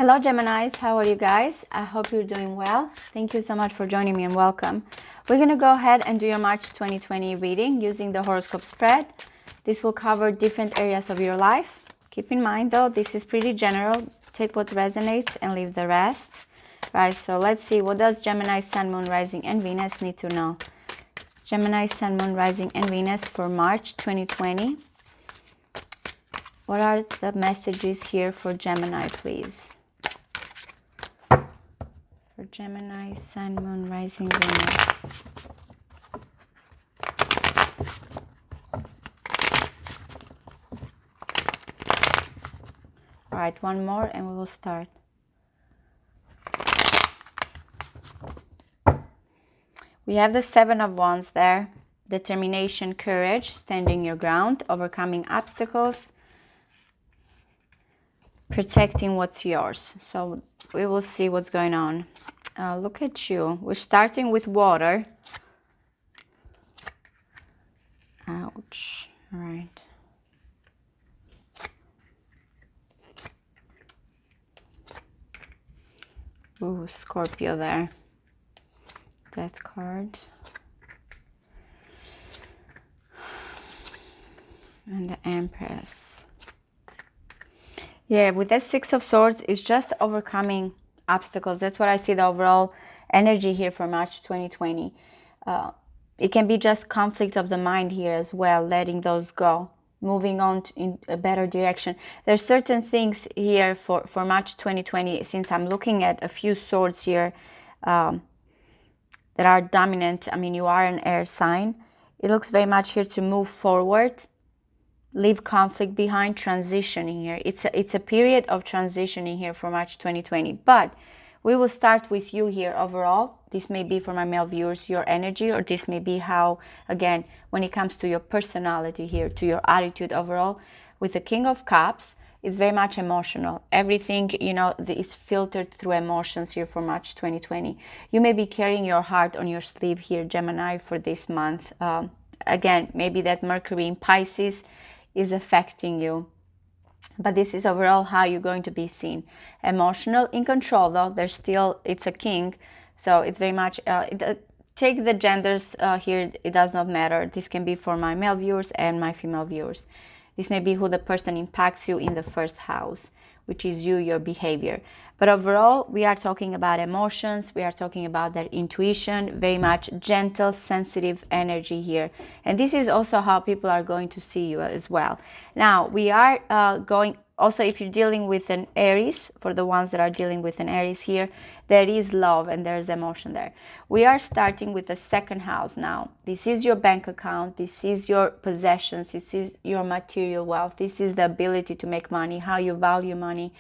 Hello Geminis, how are you guys? I hope you're doing well. Thank you so much for joining me and welcome. We're going to go ahead and do your March 2020 reading using the horoscope spread. This will cover different areas of your life. Keep in mind though, this is pretty general. Take what resonates and leave the rest. Right, so let's see, what does Gemini, Sun, Moon, Rising and Venus need to know? Gemini, Sun, Moon, Rising and Venus for March 2020. What are the messages here for Gemini, please? For Gemini, Sun, Moon, Rising, Venus. All right, one more and we will start. We have the Seven of Wands there. Determination, courage, standing your ground, overcoming obstacles, protecting what's yours. So we will see what's going on. Look at you. We're starting with water. Ouch. All right. Ooh, Scorpio there. Death card. And the Empress. Yeah, with that Six of Swords, it's just overcoming obstacles. That's what I see the overall energy here for March 2020. It can be just conflict of the mind here as well, letting those go, moving on in a better direction. There's certain things here for March 2020, since I'm looking at a few swords here that are dominant. I mean, you are an air sign. It looks very much here to move forward, leave conflict behind, transitioning here. It's a period of transitioning here for March 2020. But we will start with you here overall. This may be for my male viewers, your energy, or this may be how, again, when it comes to your personality here, to your attitude overall. With the King of Cups, it's very much emotional. Everything, you know, is filtered through emotions here for March 2020. You may be carrying your heart on your sleeve here, Gemini, for this month. Again, maybe that Mercury in Pisces is affecting you, but this is overall how you're going to be seen. Emotional, in control though. There's still, it's a king, so it's very much take the genders here, it does not matter. This can be for my male viewers and my female viewers. This may be who the person impacts you in the first house, which is you, your behavior. But overall, we are talking about emotions. We are talking about that intuition, very much gentle, sensitive energy here. And this is also how people are going to see you as well. Now, we are going, also if you're dealing with an Aries, for the ones that are dealing with an Aries here, there is love and there's emotion there. We are starting with the second house now. This is your bank account. This is your possessions. This is your material wealth. This is the ability to make money, how you value money.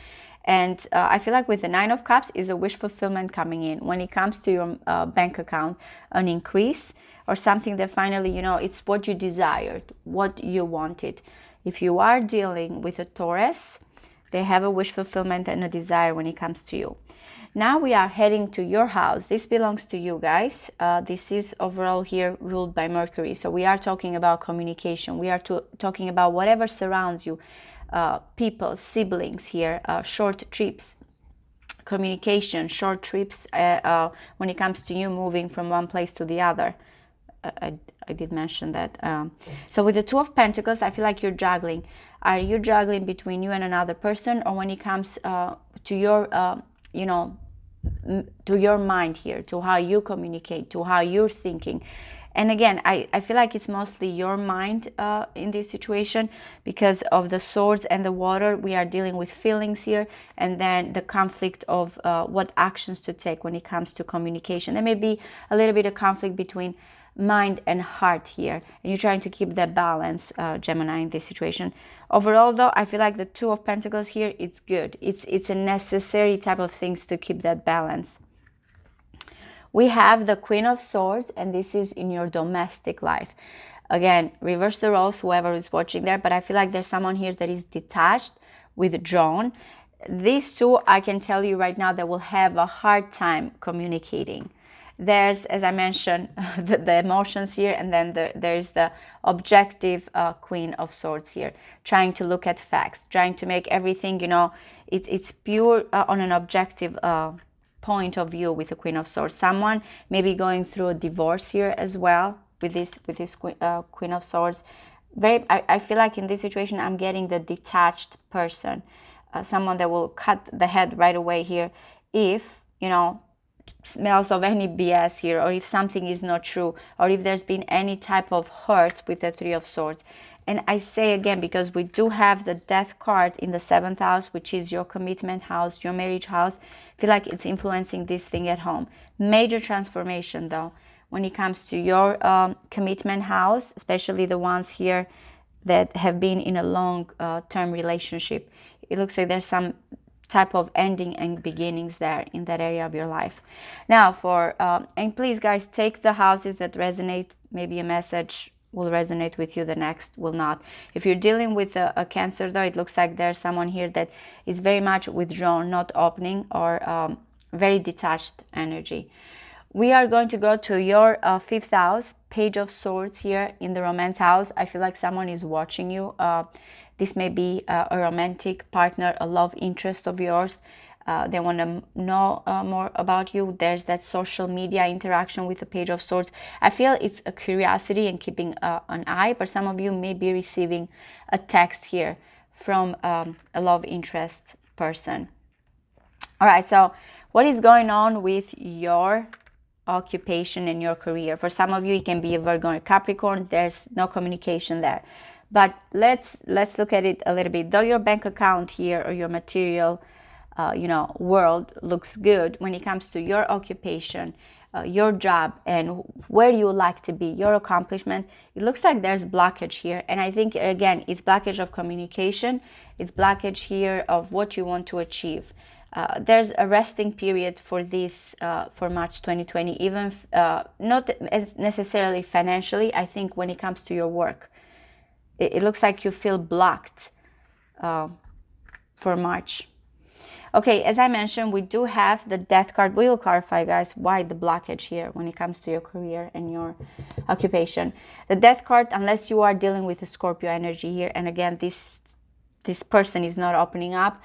And I feel like with the Nine of Cups is a wish fulfillment coming in. When it comes to your bank account, an increase or something that finally, you know, it's what you desired, what you wanted. If you are dealing with a Taurus, they have a wish fulfillment and a desire when it comes to you. Now we are heading to your house. This belongs to you guys. This is overall here ruled by Mercury. So we are talking about communication. We are talking about whatever surrounds you. People, siblings here, short trips, communication, short trips when it comes to you moving from one place to the other. I did mention that. So with the Two of Pentacles, I feel like you're juggling. Are you juggling between you and another person, or when it comes to your, you know, to your mind here, to how you communicate, to how you're thinking? And again, I feel like it's mostly your mind in this situation because of the swords and the water. We are dealing with feelings here, and then the conflict of what actions to take when it comes to communication. There may be a little bit of conflict between mind and heart here, and you're trying to keep that balance, Gemini, in this situation. Overall though, I feel like the Two of Pentacles here, it's good. It's a necessary type of things to keep that balance. We have the Queen of Swords, and this is in your domestic life. Again, reverse the roles, whoever is watching there, but I feel like there's someone here that is detached, withdrawn. These two, I can tell you right now, they will have a hard time communicating. there's, as I mentioned, the emotions here, and then there's the objective Queen of Swords here, trying to look at facts, trying to make everything, you know, it's pure on an objective point of view with the Queen of Swords. Someone may be going through a divorce here as well with this Queen of Swords. I feel like in this situation I'm getting the detached person, someone that will cut the head right away here if, you know, smells of any BS here, or if something is not true, or if there's been any type of hurt with the Three of Swords. And I say again, because we do have the Death card in the 7th house, which is your commitment house, your marriage house. I feel like it's influencing this thing at home. Major transformation though, when it comes to your commitment house, especially the ones here that have been in a long-term relationship. It looks like there's some type of ending and beginnings there in that area of your life. Now and please guys, take the houses that resonate. Maybe a message will resonate with you, the next will not. If you're dealing with a Cancer though, it looks like there's someone here that is very much withdrawn, not opening, or very detached energy. We are going to go to your 5th house, Page of Swords here in the romance house. I feel like someone is watching you. This may be a romantic partner, a love interest of yours. They want to know more about you. There's that social media interaction with the Page of Swords. I feel it's a curiosity and keeping an eye, but some of you may be receiving a text here from a love interest person. All right, so what is going on with your occupation and your career? For some of you, it can be a Virgo or Capricorn. There's no communication there. But let's look at it a little bit. Though your bank account here or your material world looks good, when it comes to your occupation, your job, and where you would like to be, your accomplishment, it looks like there's blockage here. And I think, again, it's blockage of communication. It's blockage here of what you want to achieve. There's a resting period for this for March 2020, even not as necessarily financially. I think when it comes to your work, it looks like you feel blocked for March. Okay, as I mentioned, we do have the Death card. We will clarify, guys, why the blockage here when it comes to your career and your occupation. The Death card, unless you are dealing with a Scorpio energy here, and again, this person is not opening up.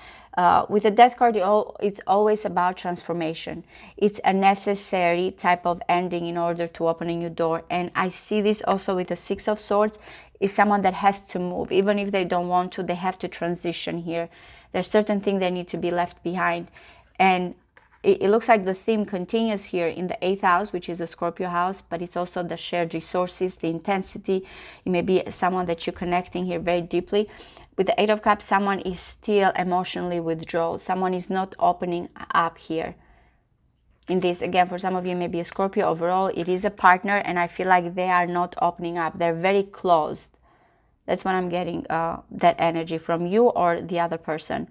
With the Death card, it's always about transformation. It's a necessary type of ending in order to open a new door. And I see this also with the Six of Swords. Is someone that has to move. Even if they don't want to, they have to transition here. There's certain things that need to be left behind. And it looks like the theme continues here in the 8th house, which is the Scorpio house, but it's also the shared resources, the intensity. It may be someone that you're connecting here very deeply. With the 8 of Cups, someone is still emotionally withdrawn. Someone is not opening up here. In this, again, for some of you, maybe a Scorpio. Overall, it is a partner, and I feel like they are not opening up. They're very closed. That's what I'm getting, that energy from you or the other person.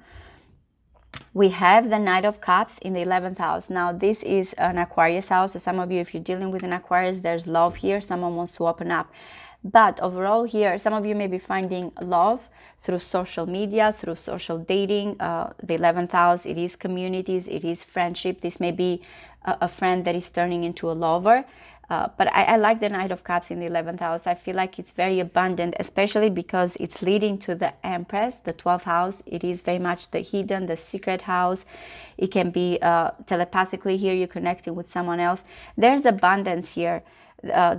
We have the Knight of Cups in the 11th house. Now, this is an Aquarius house. So some of you, if you're dealing with an Aquarius, there's love here. Someone wants to open up. But overall here, some of you may be finding love through social media, through social dating. The 11th house, it is communities, it is friendship. This may be a friend that is turning into a lover. But I like the Knight of Cups in the 11th house. I feel like it's very abundant, especially because it's leading to the Empress, the 12th house. It is very much the hidden, the secret house. It can be telepathically here, you're connecting with someone else. There's abundance here.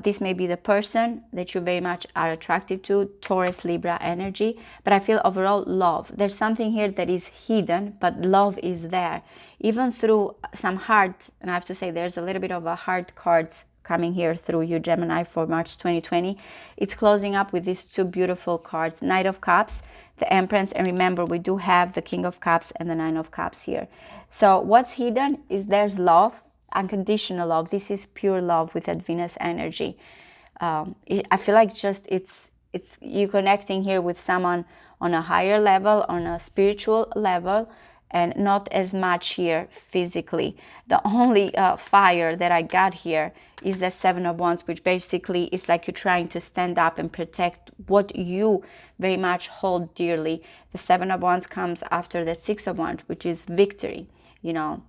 This may be the person that you very much are attracted to, Taurus, Libra energy. But I feel overall love. There's something here that is hidden, but love is there. Even through some hard, and I have to say there's a little bit of a hard cards coming here through you, Gemini, for March 2020. It's closing up with these two beautiful cards, Knight of Cups, the Empress, and remember, we do have the King of Cups and the Nine of Cups here. So what's hidden is there's love, unconditional love. This is pure love with that Venus energy. I feel like just it's you connecting here with someone on a higher level, on a spiritual level, and not as much here physically. The only fire that I got here is the Seven of Wands, which basically is like you're trying to stand up and protect what you very much hold dearly. The Seven of Wands comes after the Six of Wands, which is victory, you know,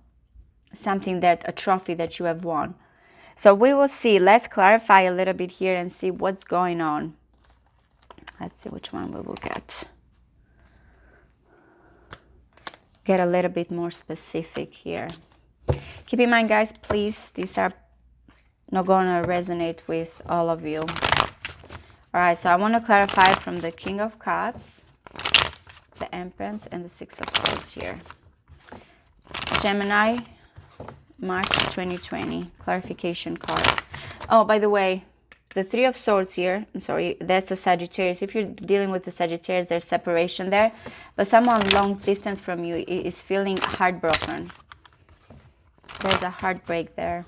something that, a trophy that you have won. So we will see. Let's clarify a little bit here and see what's going on. Let's see which one we will get. Get a little bit more specific here. Keep in mind, guys, please, these are not going to resonate with all of you. All right, so I want to clarify from the King of Cups, the Empress, and the Six of Swords here. Gemini, March 2020, clarification cards. Oh, by the way, the Three of Swords here, I'm sorry, that's a Sagittarius. If you're dealing with the Sagittarius, there's separation there. But someone long distance from you is feeling heartbroken. There's a heartbreak there.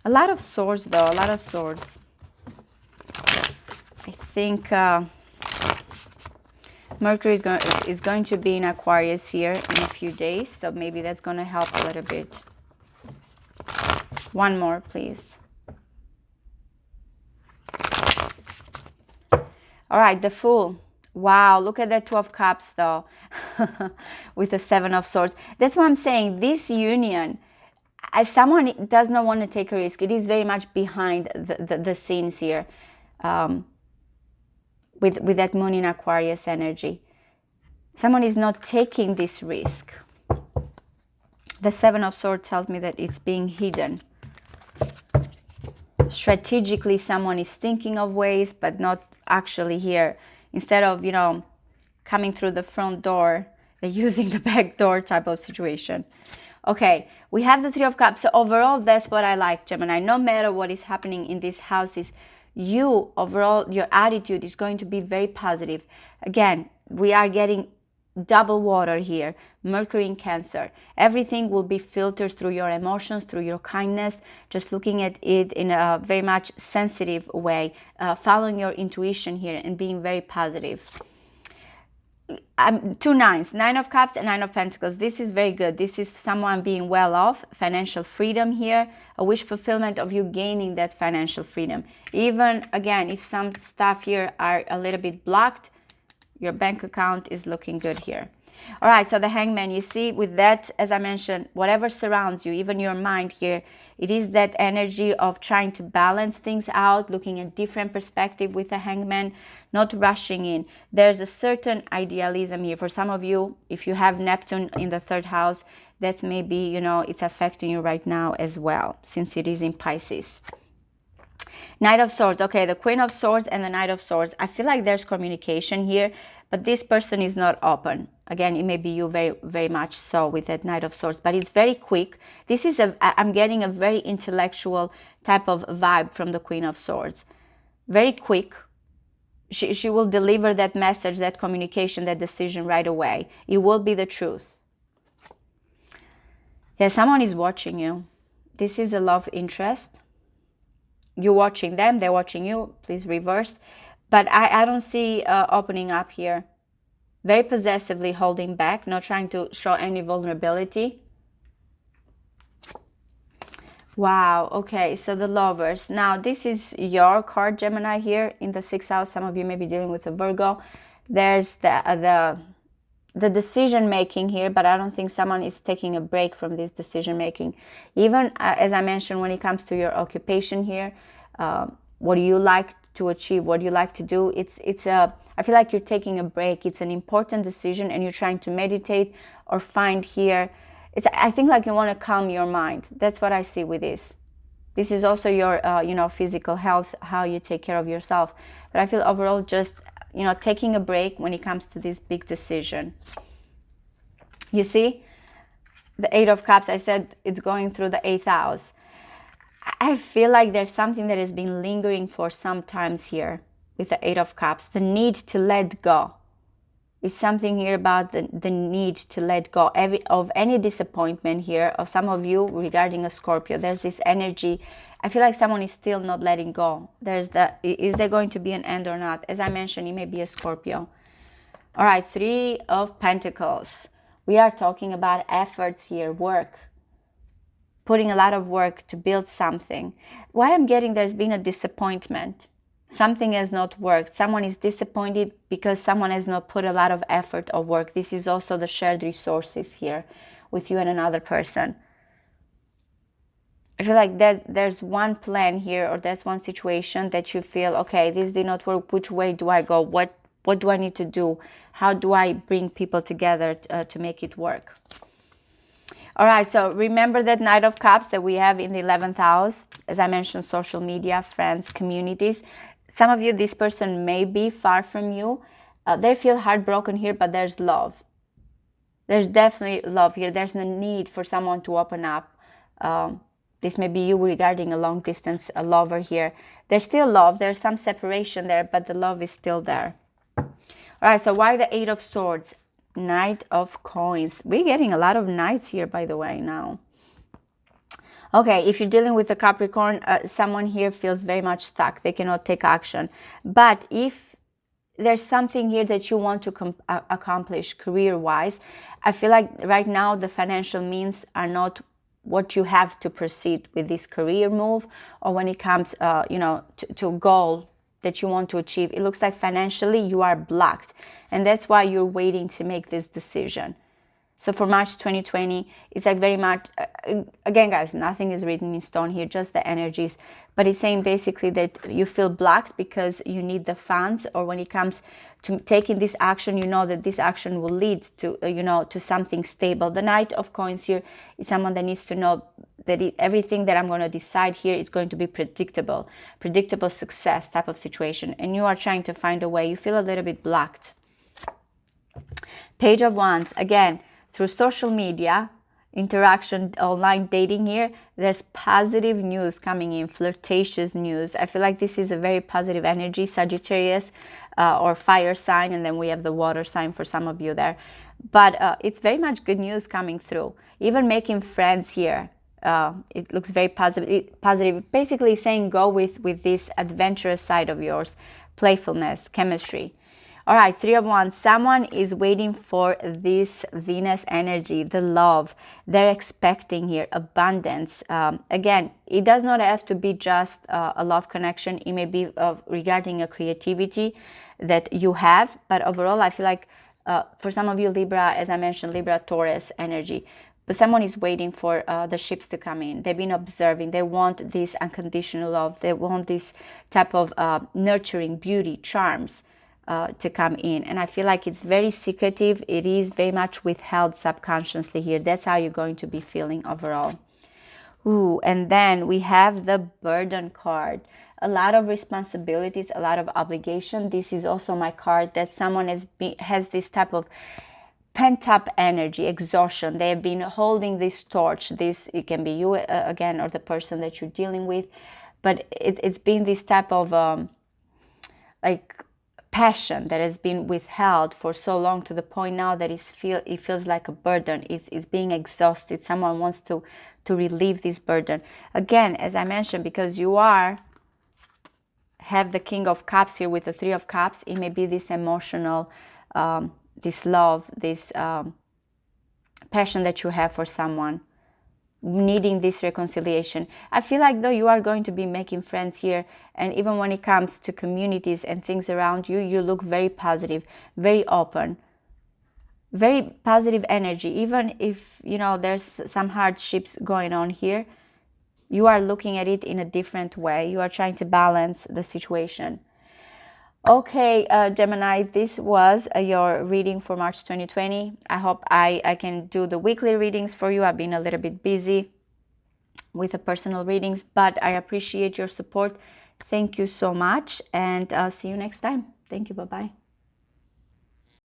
A lot of swords, though, a lot of swords. I think Mercury is going to be in Aquarius here in a few days. So maybe that's going to help a little bit. One more, please. All right, the Fool. Wow, look at that Two of Cups, though, with the Seven of Swords. That's what I'm saying. This union, as someone does not want to take a risk, it is very much behind the scenes here, with that Moon in Aquarius energy. Someone is not taking this risk. The Seven of Swords tells me that it's being hidden. Strategically, someone is thinking of ways, but not actually here. Instead of, you know, coming through the front door, they're using the back door type of situation. Okay, we have the Three of Cups. So overall, that's what I like, Gemini. No matter what is happening in these houses, you, overall, your attitude is going to be very positive. Again, we are getting double water here, Mercury in Cancer. Everything will be filtered through your emotions, through your kindness, just looking at it in a very much sensitive way, following your intuition here and being very positive. Two nines, Nine of Cups and Nine of Pentacles. This is very good. This is someone being well off, financial freedom here, a wish fulfillment of you gaining that financial freedom. Even, again, if some stuff here are a little bit blocked, your bank account is looking good here. All right, so the Hangman, you see, with that, as I mentioned, whatever surrounds you, even your mind here, it is that energy of trying to balance things out, looking at different perspective with the Hangman, not rushing in. There's a certain idealism here. For some of you, if you have Neptune in the third house, that's maybe, you know, it's affecting you right now as well, since it is in Pisces. Knight of Swords. Okay, the Queen of Swords and the Knight of Swords. I feel like there's communication here, but this person is not open. Again, it may be you very, very much so with that Knight of Swords, but it's very quick. This is I'm getting a very intellectual type of vibe from the Queen of Swords. Very quick. She will deliver that message, that communication, that decision right away. It will be the truth. Yeah, someone is watching you. This is a love interest. You're watching them, they're watching you. Please reverse. But I don't see opening up here. Very possessively holding back, not trying to show any vulnerability. Wow, okay, so the Lovers. Now, this is your card, Gemini, here in the 6th house. Some of you may be dealing with a Virgo. There's the decision making here, but I don't think someone is taking a break from this decision making. Even as I mentioned, when it comes to your occupation here, what do you like to achieve, what do you like to do, I feel like you're taking a break. It's an important decision and you're trying to meditate or find here. I think like you want to calm your mind. That's what I see with this. This is also your physical health, how you take care of yourself. But I feel overall just taking a break when it comes to this big decision. You see, the Eight of Cups, I said it's going through the 8th house. I feel like there's something that has been lingering for some times here with the Eight of Cups. The need to let go. It's something here about the need to let go of any disappointment here of some of you regarding a Scorpio. There's this energy. I feel like someone is still not letting go. Is there going to be an end or not? As I mentioned, it may be a Scorpio. All right, Three of Pentacles. We are talking about efforts here, work. Putting a lot of work to build something. Why I'm getting there's been a disappointment. Something has not worked. Someone is disappointed because someone has not put a lot of effort or work. This is also the shared resources here with you and another person. I feel like there's one plan here, or there's one situation that you feel, okay, this did not work. Which way do I go? What do I need to do? How do I bring people together to make it work? All right, so remember that Knight of Cups that we have in the 11th house. As I mentioned, social media, friends, communities. Some of you, this person may be far from you. They feel heartbroken here, but there's love. There's definitely love here. There's no need for someone to open up. This may be you regarding a long distance lover here. There's still love. There's some separation there, but the love is still there. All right, so why the Eight of Swords? Knight of Coins. We're getting a lot of knights here, by the way, now. Okay, if you're dealing with a Capricorn, someone here feels very much stuck. They cannot take action. But if there's something here that you want to accomplish career-wise, I feel like right now the financial means are not what you have to proceed with this career move, or when it comes, to a goal that you want to achieve. It looks like financially you are blocked, and that's why you're waiting to make this decision. So for March 2020, it's like very much, again, guys, nothing is written in stone here, just the energies. But it's saying basically that you feel blocked because you need the funds, or when it comes to taking this action, you know that this action will lead to, to something stable. The Knight of Coins here is someone that needs to know that everything that I'm going to decide here is going to be predictable success type of situation. And you are trying to find a way. You feel a little bit blocked. Page of Wands, again, through social media, interaction, online dating here, there's positive news coming in, flirtatious news. I feel like this is a very positive energy, Sagittarius or fire sign, and then we have the water sign for some of you there. But it's very much good news coming through. Even making friends here, it looks very positive. Basically saying go with this adventurous side of yours, playfulness, chemistry. All right, Three of Wands. Someone is waiting for this Venus energy, the love. They're expecting here abundance. Again, it does not have to be just a love connection. It may be regarding a creativity that you have. But overall, I feel like for some of you, Libra, as I mentioned, Libra, Taurus energy. But someone is waiting for the ships to come in. They've been observing. They want this unconditional love. They want this type of nurturing, beauty, charms. To come in, and I feel like it's very secretive. It is very much withheld subconsciously here. That's how you're going to be feeling overall. Ooh, and then we have the burden card. A lot of responsibilities, a lot of obligation. This is also my card that someone has this type of pent-up energy, exhaustion. They have been holding this torch. It can be you again, or the person that you're dealing with, but it's been this type of passion that has been withheld for so long, to the point now that it feels like a burden. It's being exhausted. Someone wants to relieve this burden. Again, as I mentioned, because you have the King of Cups here with the Three of Cups, it may be this emotional, this love, this passion that you have for someone, needing this reconciliation. I feel like though you are going to be making friends here, and even when it comes to communities and things around you, you look very positive, very open, very positive energy. Even if there's some hardships going on here, you are looking at it in a different way. You are trying to balance the situation. Okay, Gemini, this was your reading for March 2020. I hope I can do the weekly readings for you. I've been a little bit busy with the personal readings, but I appreciate your support. Thank you so much, and see you next time. Thank you. Bye-bye.